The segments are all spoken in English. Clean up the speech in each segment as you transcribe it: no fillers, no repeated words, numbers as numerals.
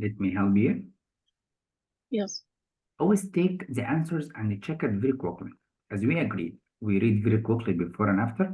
Let me help you. Yes. Always take the answers and check it very quickly. As we agreed, we read very quickly before and after,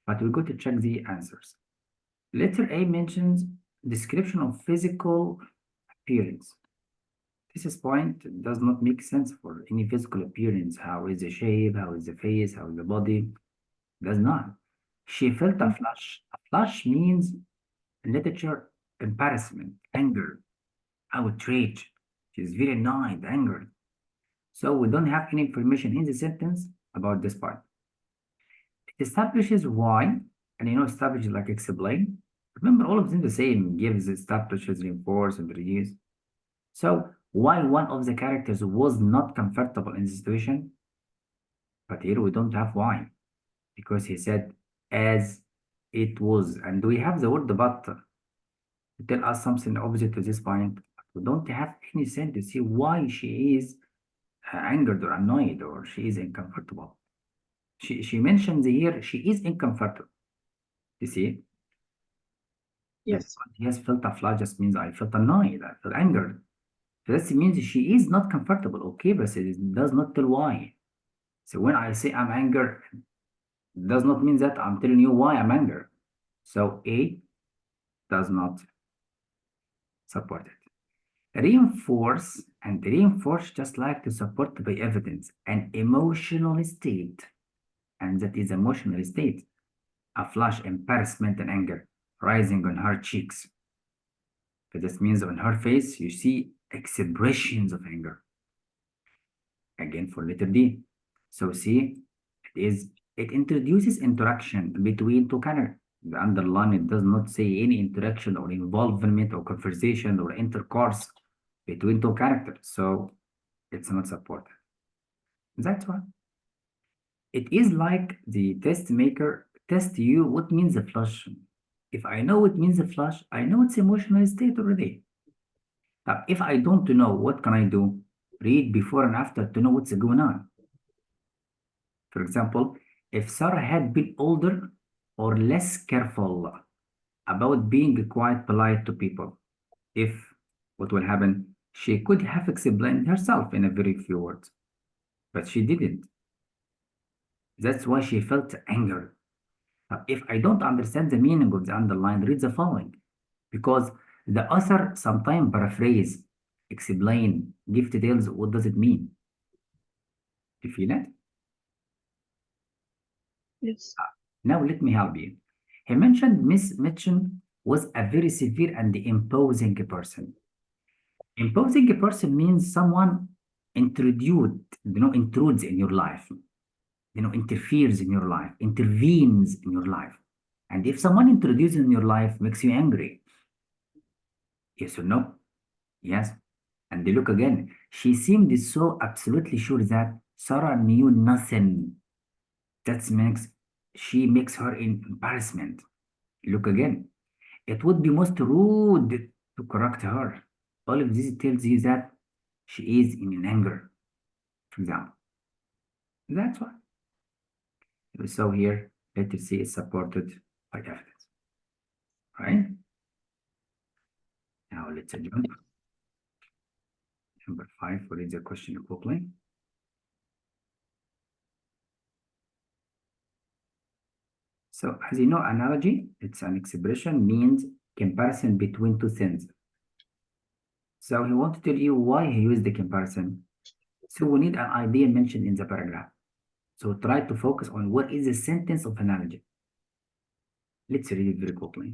but we go to check the answers. Letter A mentions description of physical appearance. This point does not make sense for any physical appearance. How is the shape? How is the face? How is the body? Does not. She felt a flush. A flush means in literature embarrassment, anger, outrage. She's very annoyed, angered. So we don't have any information in the sentence about this part. It establishes why, and establish like explain. Remember, all of them the same, gives, establishes, reinforce, and reduce. So why one of the characters was not comfortable in the situation, but here we don't have why, because he said as it was, and we have the word but to tell us something opposite to this point. We don't have any sense to see why she is angered or annoyed or she is uncomfortable. She mentions here she is uncomfortable. You see, Yes. yes, felt a flash just means I felt annoyed, I felt angered. So that means she is not comfortable, okay, but it does not tell why. So when I say I'm angry, does not mean that I'm telling you why I'm angry. So A does not support it. Reinforce and reinforce just like to support by evidence an emotional state, and that is emotional state. A flush, embarrassment, and anger rising on her cheeks. So this means on her face you see expressions of anger. Again for letter D. So see, it introduces interaction between two characters. The underline it does not say any interaction or involvement or conversation or intercourse between two characters. So it's not supported. That's why. It is like the test maker test you what means the flush. If I know what means the flush, I know its emotional state already. If I don't know, what can I do? Read before and after to know what's going on. For example, if Sarah had been older or less careful about being quite polite to people, if what will happen, she could have explained herself in a very few words, but she didn't. That's why she felt anger. If I don't understand the meaning of the underline, read the following, because the author sometimes paraphrase, explain, give details. What does it mean? You feel it? Yes. Now let me help you. He mentioned Miss Mitchum was a very severe and imposing person. Imposing a person means someone intrudes in your life, interferes in your life, intervenes in your life. And if someone introduces in your life makes you angry, yes or no? Yes. And look again, she seemed so absolutely sure that Sarah knew nothing. That makes she makes her in embarrassment. Look again. It would be most rude to correct her. All of this tells you that she is in an anger, for example. That's why. So here, letter C is supported by evidence. Right? Now let's jump. Number 5, what is the question quickly? So as you know, analogy, it's an expression means comparison between two things. So he wants to tell you why he used the comparison. So we need an idea mentioned in the paragraph. So try to focus on what is the sentence of analogy. Let's read it very quickly.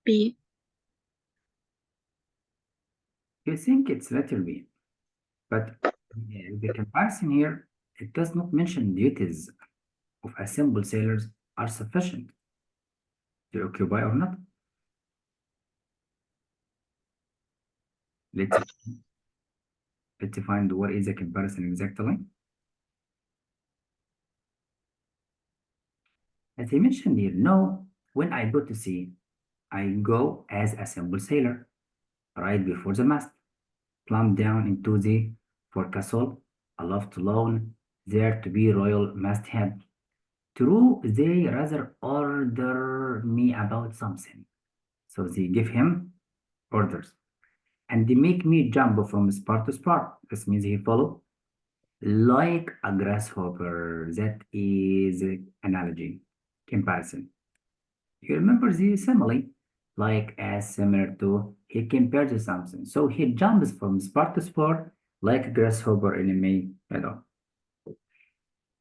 B. You think it's letter B, but the comparison here, it does not mention duties of assembled sailors are sufficient to occupy or not. Let's find what is the comparison exactly. As I mentioned here, no, when I go to sea, I go as a simple sailor, right before the mast, plumb down into the forecastle, aloft alone, there to be royal masthead. True, they rather order me about something. So they give him orders. And they make me jump from spar to spar. This means he follow like a grasshopper. That is analogy, comparison. You remember the simile, like as similar to, he compared to something. So he jumps from spar to spar like a grasshopper in a meadow.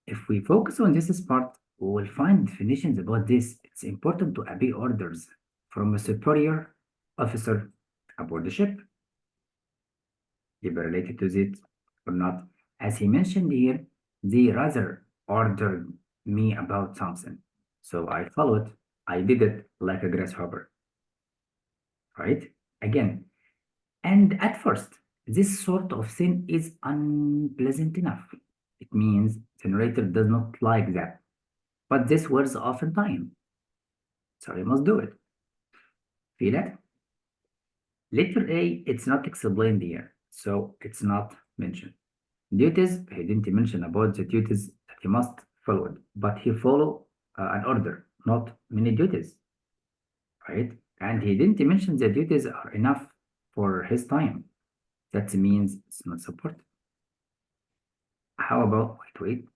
If we focus on this part, we will find definitions about this. It's important to obey orders from a superior officer aboard the ship. Either related to it or not. As he mentioned here, they rather ordered me about something. So I followed. I did it like a grasshopper. Right? Again. And at first, this sort of thing is unpleasant enough. It means the narrator does not like that. But this wears off in time. So you must do it. Feel it? Letter A, it's not explained here, so it's not mentioned. Duties, he didn't mention about the duties that he must follow, but he follow an order, not many duties, right? And he didn't mention the duties are enough for his time. That means it's not supported. How about, wait.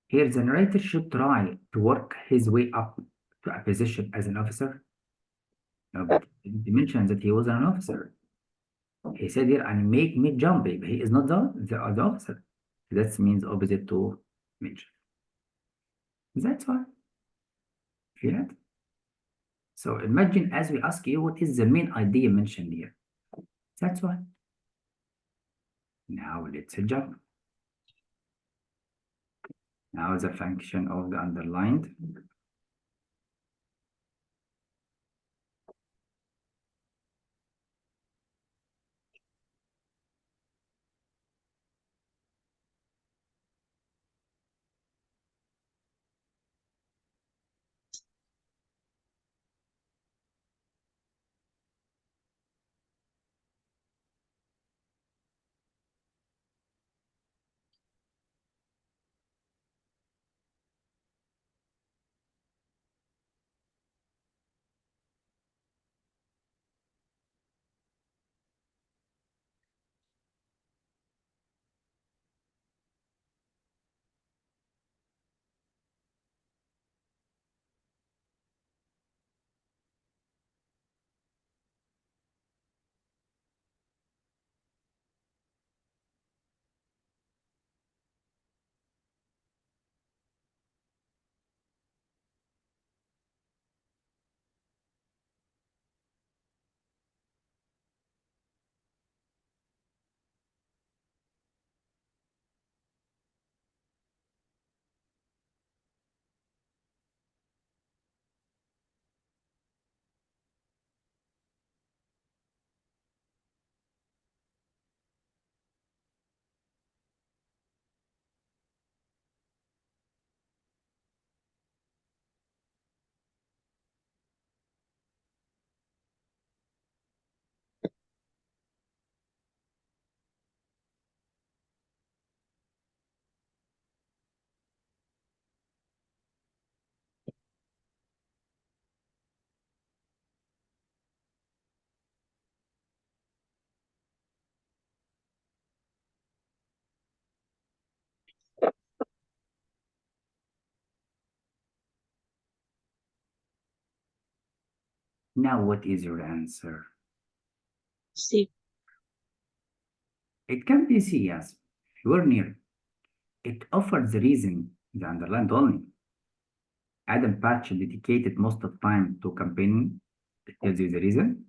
Here, the narrator should try to work his way up to a position as an officer. No, but he didn't mention that he was an officer. He said here, and make me jump. He is not the officer. That means opposite to mention. That's why. Feel it? So imagine as we ask you, what is the main idea mentioned here? That's why. Now let's jump. Now the function of the underlined. Now what is your answer? C. It can be C, yes. You are near. It offers the reason, the underlined only. Adam Patch dedicated most of time to campaigning. It tells you the reason.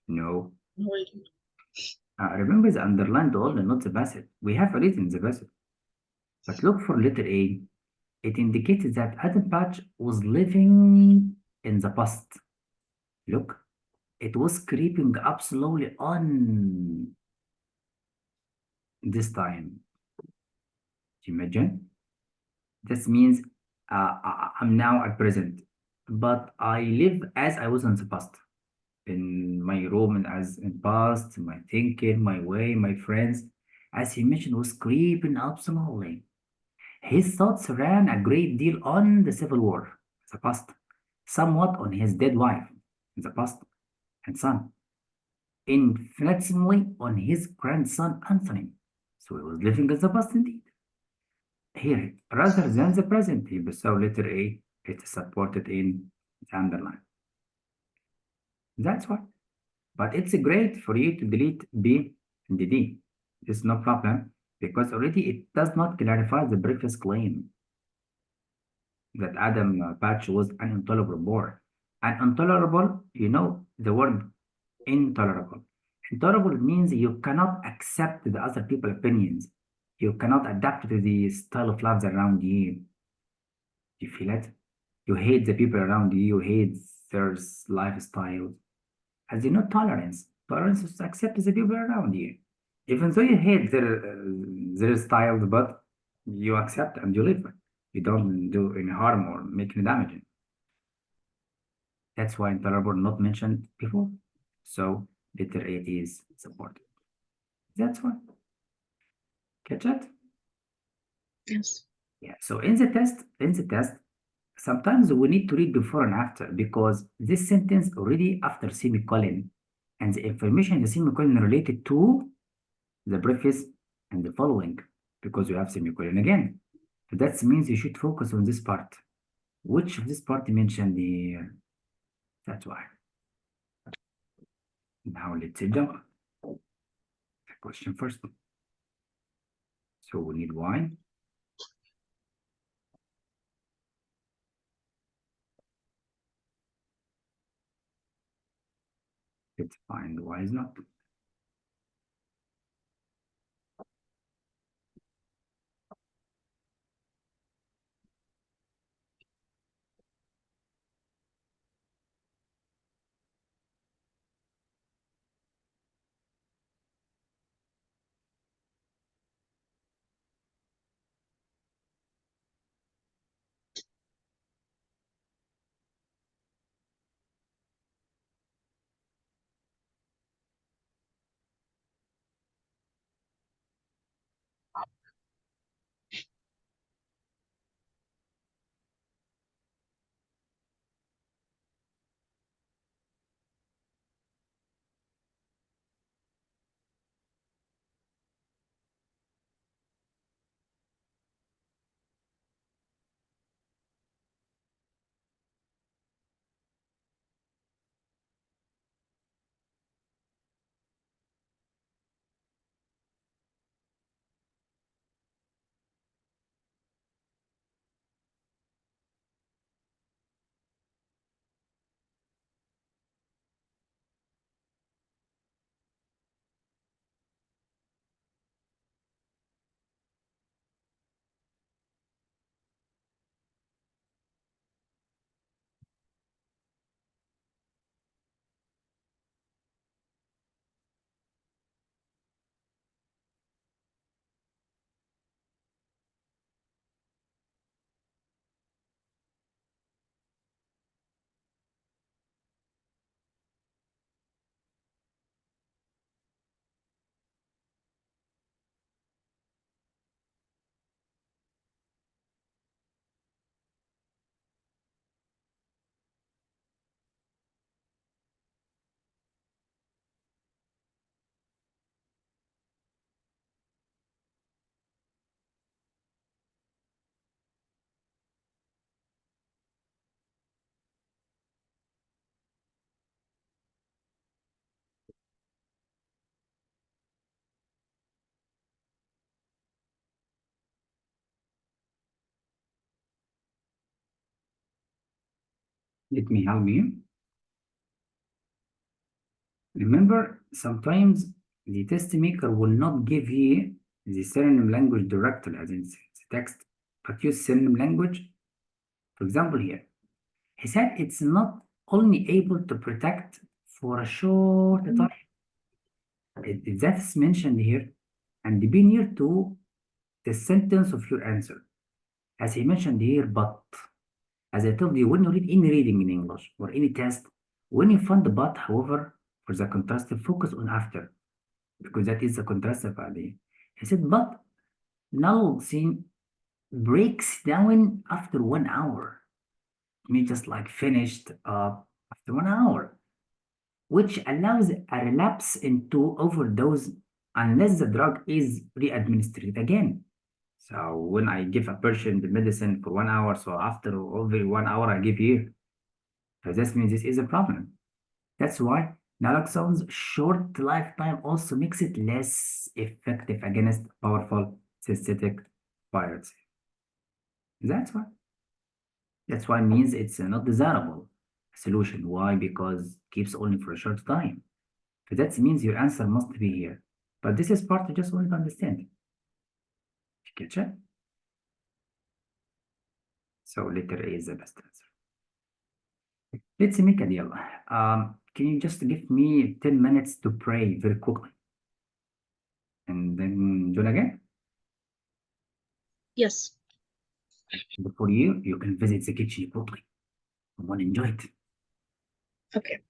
No. No idea. Remember the underlined only, not the passive. We have a reason in the passive. But look for letter A. It indicates that Adam Patch was living in the past. Look, it was creeping up slowly on this time. Imagine. This means I'm now at present, but I live as I was in the past. In my room and as in past, my thinking, my way, my friends, as he mentioned, was creeping up slowly. His thoughts ran a great deal on the Civil War, the past, somewhat on his dead wife, in the past, and son, infinitesimally on his grandson Anthony. So he was living in the past indeed. Here, rather than the present, he saw letter A, it is supported in the underline. That's why. But it's great for you to delete B and D. It's no problem because already it does not clarify the previous claim that Adam Patch was an intolerable bore. And intolerable, you know the word intolerable. Intolerable means you cannot accept the other people's opinions. You cannot adapt to the style of lives around you. You feel it? You hate the people around you, you hate their lifestyle. As you know, tolerance. Tolerance is to accept the people around you. Even though you hate their style, but you accept and you live. You don't do any harm or make any damage. That's why intolerable not mentioned before. So letter A is supported. That's why. Catch it? Yes. Yeah. So in the test, sometimes we need to read before and after because this sentence already after semicolon and the information in the semicolon related to the preface and the following because you have semicolon again. So that means you should focus on this part. Which of this part mentioned here? That's why. Now let's jump. Question first. So we need Y. Let's find Y is not. Let me help you. Remember, sometimes the test maker will not give you the synonym language directly as in text, but use synonym language. For example, here, he said it's not only able to protect for a short time. That's mentioned here, and be near to the sentence of your answer. As he mentioned here, but as I told you, when you read any reading in English or any test, when you find the but, however, for the contrastive, focus on after, because that is the contrastive idea. He said, but null scene breaks down after 1 hour. I mean, just like finished after 1 hour, which allows a relapse into overdose unless the drug is re-administered again. So when I give a person the medicine for 1 hour, so after every 1 hour I give here, so this means this is a problem. That's why naloxone's short lifetime also makes it less effective against powerful synthetic pirates. That's why. That's why it means it's not desirable solution. Why? Because it keeps only for a short time. So that means your answer must be here. But this is part you just want to understand. You catch it? So letter A is the best answer. Let's make a deal. Can you just give me 10 minutes to pray very quickly? And then do it again? Yes. Before you can visit the kitchen quickly. I want to enjoy it. Okay.